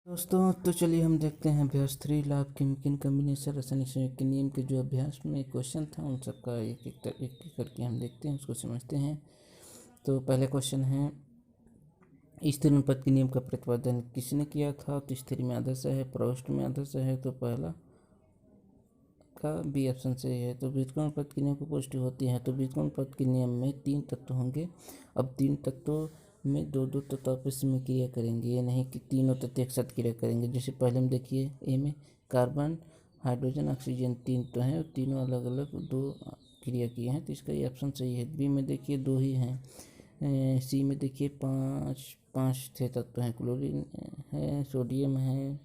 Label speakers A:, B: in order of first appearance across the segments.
A: दोस्तों तो चलिए हम देखते हैं अभ्यास 3 लाभ केमिकल कम्बिनेशन रासायनिक संयोग के नियम के जो अभ्यास में क्वेश्चन था उन सबका एक एक करके हम देखते हैं, उसको समझते हैं। तो पहले क्वेश्चन है, स्थिर अनुपात के नियम का प्रतिपादन किसने किया था? तो स्थिर में आदर्श है, प्रविष्ट में आदर्श है, तो पहला का बी ऑप्शन सही है। तो बीजगुण अनुपात के नियम की पुष्टि होती है। तो बीजगुण अनुपात के नियम में 3 तत्व होंगे। अब 3 तत्वों में दो दो तत्व आपस में क्रिया करेंगे, ये नहीं कि तीनों तत्व एक साथ क्रिया करेंगे। जैसे पहले में देखिए ए में कार्बन हाइड्रोजन ऑक्सीजन 3 तो हैं और तीनों अलग अलग 2 क्रिया किए हैं, तो इसका ये ऑप्शन सही है। बी में देखिए 2 ही हैं। सी में देखिए पाँच थे तत्व हैं, क्लोरीन है, सोडियम है,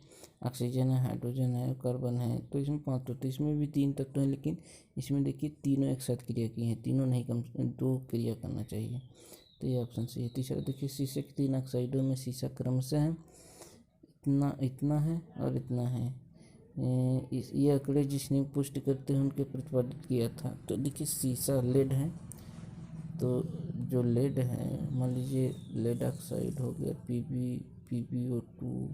A: ऑक्सीजन है, हाइड्रोजन है, कार्बन है, तो इसमें 5 तत्व। इसमें भी 3 तत्व हैं, लेकिन इसमें देखिए तीनों एक साथ क्रिया किए हैं, तीनों नहीं, कम 2 क्रिया करना चाहिए, तो ये ऑप्शन सही है। तीसरा देखिए शीशे के 3 ऑक्साइडों में शीशा क्रमशः इतना है और इतना है। ये आंकड़े जिसने पुष्टि करते हैं उनके प्रतिपादित किया था। तो देखिए शीशा लेड है, तो जो लेड है मान लीजिए लेड ऑक्साइड हो गया PbO2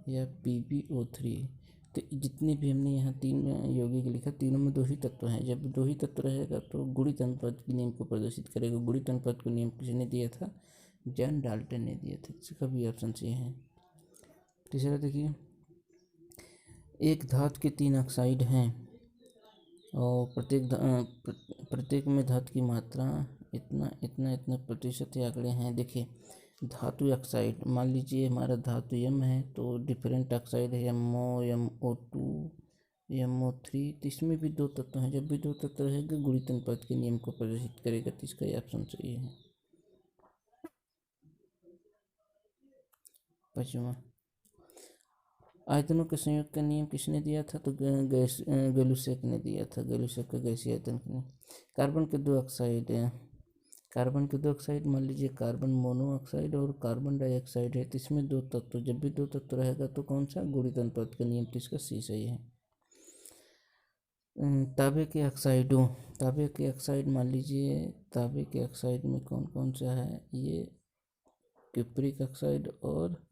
A: या PbO3, तो जितने भी हमने यहाँ 3 यौगिक लिखा, तीनों में 2 ही तत्व हैं। जब 2 ही तत्व रहेगा तो गुणित अनुपात के नियम को प्रदर्शित करेगा। गुणित अनुपात को नियम किसने दिया था? जॉन डाल्टन ने दिया था। इसका भी ऑप्शन सही है। तीसरा देखिए, एक धातु के 3 ऑक्साइड हैं और प्रत्येक में धातु की मात्रा इतना प्रतिशत आंकड़े हैं। देखिए धातु ऑक्साइड, मान लीजिए हमारा धातु M है, तो डिफरेंट ऑक्साइड है MO, MO2, MO3, तो इसमें भी 2 तत्व हैं। जब भी 2 तत्व रहेगा गुणित अनुपात के नियम को प्रदर्शित करेगा, तो इसका ये ऑप्शन सही है। पाँचवां, आयतनों के संयोग का नियम किसने दिया था? तो गैलुसेक ने दिया था। गैलुसेक का गैसीय आयतन का नियम। कार्बन के 2 ऑक्साइड हैं, कार्बन के 2 ऑक्साइड, मान लीजिए कार्बन मोनोऑक्साइड और कार्बन डाइऑक्साइड है, तो इसमें 2 तत्व, जब भी 2 तत्व रहेगा तो कौन सा? गुणित अनुपात का नियम, तो इसका सी सही है। तांबे के ऑक्साइड, मान लीजिए तांबे के ऑक्साइड में कौन कौन सा है? ये क्यूप्रिक ऑक्साइड और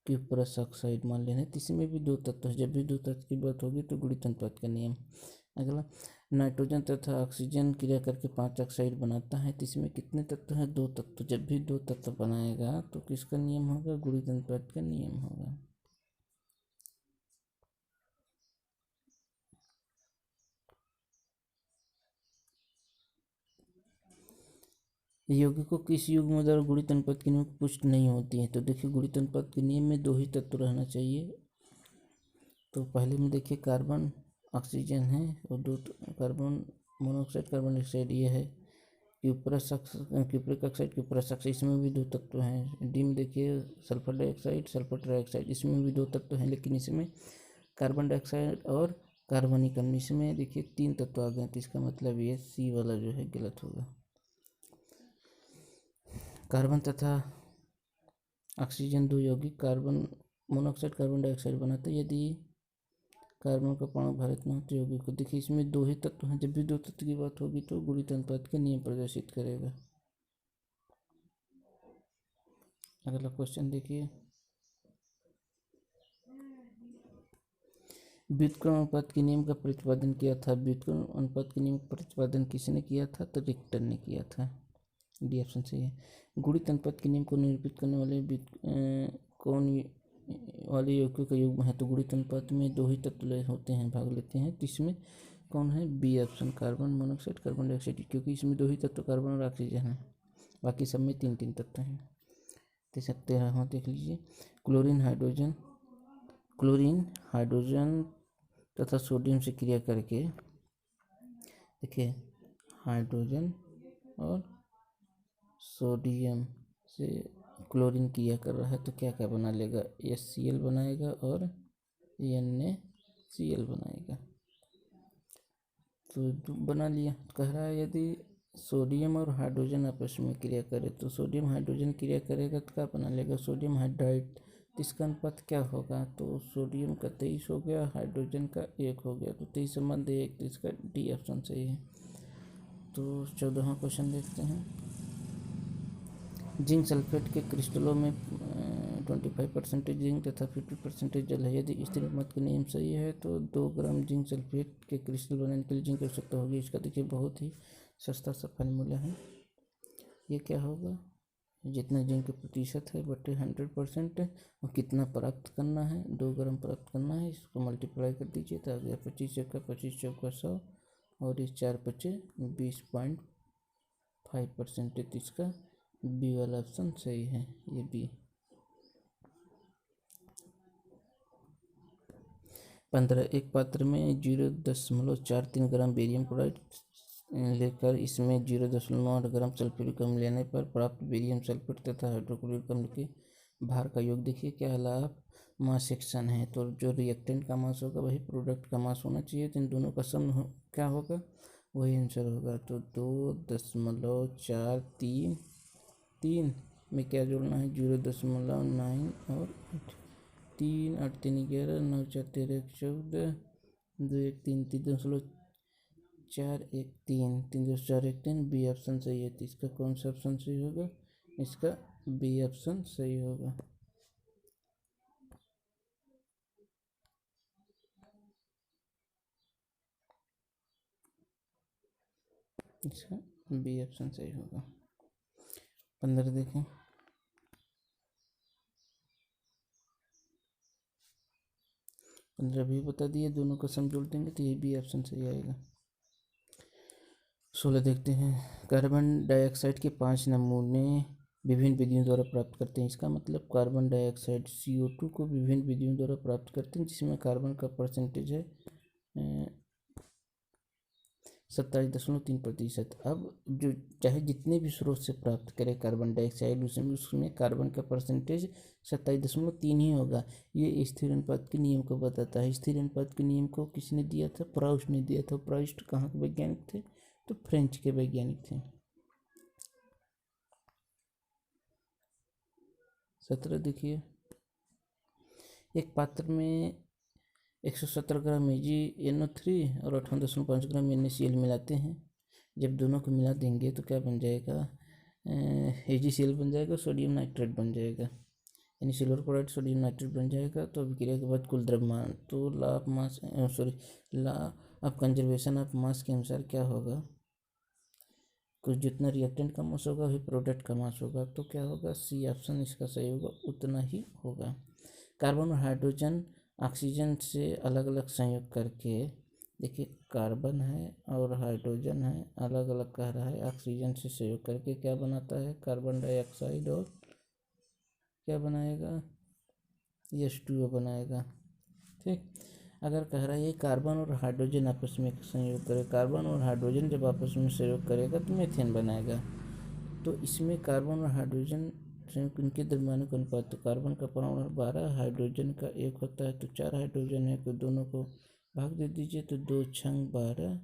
A: क्यूप्रस ऑक्साइड मान लेना है, तो इसमें भी 2 तत्व है। जब भी 2 तत्व की बात होगी तो गुणित अनुपात का नियम। अगला, नाइट्रोजन तथा ऑक्सीजन क्रिया करके 5 ऑक्साइड बनाता है, तो इसमें कितने तत्व हैं? 2 तत्व। जब भी 2 तत्व बनाएगा तो किसका नियम होगा? गुणित अनुपात का नियम होगा। यौगिकों को किस युग्म द्वारा गुणित अनुपात के नियम की पुष्टि नहीं होती है? तो देखिए गुणित अनुपात के नियम में 2 ही तत्व रहना चाहिए। तो पहले में देखिए कार्बन ऑक्सीजन है और 2 कार्बन मोनोऑक्साइड कार्बन डाइऑक्साइड ये है। क्यूप्रिक ऑक्साइड क्यूप्रस ऑक्साइड, इसमें भी 2 तत्व हैं। डी में देखिए सल्फर डाइऑक्साइड सल्फर ट्राइऑक्साइड, इसमें भी 2 तत्व हैं, लेकिन इसमें कार्बन डाइऑक्साइड और कार्बनिक अम्ल, इसमें देखिए 3 तत्व आ गए, तो इसका मतलब ये सी वाला जो है गलत होगा। कार्बन तथा ऑक्सीजन 2 यौगिक कार्बन मोनोऑक्साइड कार्बन डाइऑक्साइड बनाते हैं। यदि कार्बन का परमाणु भारत में हो तो यौगिक को, देखिए इसमें 2 ही तत्व हैं। जब भी 2 तत्व की बात होगी तो गुणित अनुपात के नियम प्रदर्शित करेगा। अगला क्वेश्चन देखिए, व्युत्क्रम अनुपात के नियम का प्रतिपादन किया था। व्युत्क्रम अनुपात के नियम का प्रतिपादन किसने किया था? तो रिक्टर ने किया था। डी ऑप्शन सही है। गुणित अनुपात के नियम को निरूपित करने वाले कौन वाले यौगिकों का युग्म है? तो गुणित अनुपात में 2 ही तत्व होते हैं, भाग लेते हैं, तो इसमें कौन है? B option, carbon monoxide carbon dioxide, क्योंकि इसमें 2 ही तत्व कार्बन और ऑक्सीजन है, बाकी सब में 3 तत्व हैं। सकते हैं, हाँ देख लीजिए, क्लोरीन हाइड्रोजन तथा सोडियम से क्रिया करके, देखिए हाइड्रोजन और सोडियम से क्लोरीन क्रिया कर रहा है, तो क्या क्या बना लेगा? HCl बनाएगा और NaCl बनाएगा, तो बना लिया। कह रहा है यदि सोडियम और हाइड्रोजन आपस में क्रिया करे, तो सोडियम हाइड्रोजन क्रिया करेगा तो क्या बना लेगा? Sodium hydride. इसका अनुपात क्या होगा? तो सोडियम का 23 हो गया, हाइड्रोजन का 1 हो गया, तो 23 संबंध 1, तो इसका डी ऑप्शन सही है। तो 14वां क्वेश्चन देखते हैं। जिंक सल्फेट के क्रिस्टलों में 25% जिंक तथा 50% जल है। यदि स्थिर अनुपात का नियम सही है तो 2 ग्राम जिंक सल्फेट के क्रिस्टल बनाने के लिए जिंक की आवश्यकता होगी। इसका देखिए बहुत ही सस्ता सा फार्मूला है। ये क्या होगा, जितना जिंक का प्रतिशत है बटे 100% और कितना प्राप्त करना है, 2 ग्राम प्राप्त करना है। इसको मल्टीप्लाई कर दीजिए तो आ गया 25 चौका 25 चौका 100 और ये 4 पचे 20.5%। तो इसका बी वाला ऑप्शन सही है, ये बी। 15 एक पात्र में 0.43 ग्राम बेरियम क्लोराइड लेकर इसमें 0.8 ग्राम सल्फ्यूरिक अम्ल लेने पर प्राप्त बेरियम सल्फेट तथा हाइड्रोक्लोरिक अम्ल के भार का योग देखिए क्या है। आप मास सेक्शन है तो जो रिएक्टेंट का मास होगा वही प्रोडक्ट का मास होना चाहिए, तो इन दोनों का सम क्या होगा, वही आंसर होगा। तो 2.433 में क्या जोड़ना है, 0.9 और 3 8 3 11 9 4 13 14 2 1 3 3.413 3.413 बी ऑप्शन सही है। तो इसका कौन सा ऑप्शन सही होगा, इसका बी ऑप्शन सही होगा। इसका बी ऑप्शन सही होगा। 15 देखें, 15 भी बता दिए, दोनों का सम जोड़ देंगे तो ये बी ऑप्शन सही आएगा। 16 देखते हैं, कार्बन डाइऑक्साइड के 5 नमूने विभिन्न विधियों द्वारा प्राप्त करते हैं। इसका मतलब कार्बन डाइऑक्साइड CO2 को विभिन्न विधियों द्वारा प्राप्त करते हैं, जिसमें कार्बन का परसेंटेज है 27.3%। अब जो चाहे जितने भी स्रोत से प्राप्त करे कार्बन डाइऑक्साइड, उसमें कार्बन का परसेंटेज 27.3 ही होगा। ये स्थिर अनुपात के नियम को बताता है। स्थिर अनुपात के नियम को किसने दिया था, प्राउस्ट ने दिया था। प्राउस्ट कहाँ के वैज्ञानिक थे, तो फ्रेंच के वैज्ञानिक थे। 17 देखिए, एक पात्र में 117 ग्राम AgNO3 और 58.5 ग्राम NaCl मिलाते हैं। जब दोनों को मिला देंगे तो क्या बन जाएगा, AgCl बन जाएगा, सोडियम नाइट्रेट बन जाएगा, यानी सिल्वर क्लोराइड सोडियम नाइट्रेट बन जाएगा। तो अभिक्रिया के बाद कुल द्रव्यमान, तो law of conservation of mass के अनुसार क्या होगा, कुछ जितना रिएक्टेंट का मास होगा वही प्रोडक्ट का मास होगा। तो क्या होगा, सी ऑप्शन इसका सही होगा, उतना ही होगा। कार्बन और हाइड्रोजन ऑक्सीजन से अलग अलग संयोग करके, देखिए कार्बन है और हाइड्रोजन है, अलग अलग कह रहा है, ऑक्सीजन से संयोग करके क्या बनाता है, कार्बन डाइऑक्साइड, और क्या बनाएगा, H2O बनाएगा। ठीक, अगर कह रहा है ये कार्बन और हाइड्रोजन आपस में संयोग करे, कार्बन और हाइड्रोजन जब आपस में संयोग करेगा तो मीथेन बनाएगा। तो इसमें कार्बन और हाइड्रोजन संयुक्त इनके द्रव्यमानों का अनुपात, तो कार्बन का परमाणु 12, हाइड्रोजन का 1 होता है, तो 4 हाइड्रोजन है, तो दोनों को भाग दे दीजिए, तो 2 छंग 12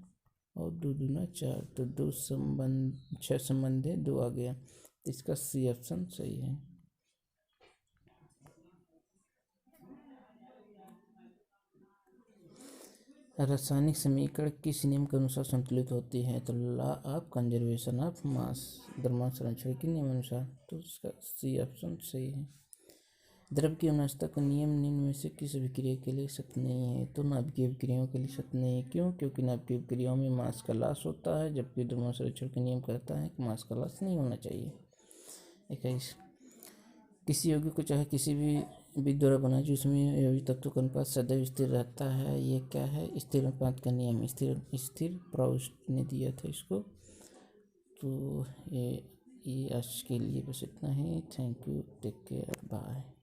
A: और 2 दूना 4, तो 2 संबंध 6 संबंध है, 2 आ गया। तो इसका सी ऑप्शन सही है। रासायनिक समीकरण किस नियम के अनुसार संतुलित होती है, तो law of conservation of mass, द्रव्यमान संरक्षण के नियम अनुसार। तो इसका सी ऑप्शन सही है। द्रव्य की अनावस्था का नियम निम्न में से किस अभिक्रिया के लिए सत्य नहीं है, तो नाभिकीय अभिक्रियाओं के लिए सत्य नहीं है। क्यों, क्योंकि नाभिकीय अभिक्रियाओं में मास का लॉस होता है, जबकि द्रव्यमान संरक्षण का नियम कहता है कि मास का लॉस नहीं होना चाहिए। 21, किसी यौगिक को चाहे किसी भी विधि द्वारा बनाए जो उसमें यौगिक तत्वों का अनुपात सदैव स्थिर रहता है, ये क्या है, स्थिर अनुपात का नियम। स्थिर प्राउस्ट ने दिया था इसको। तो ये आज के लिए बस इतना ही। Thank you, take care, bye.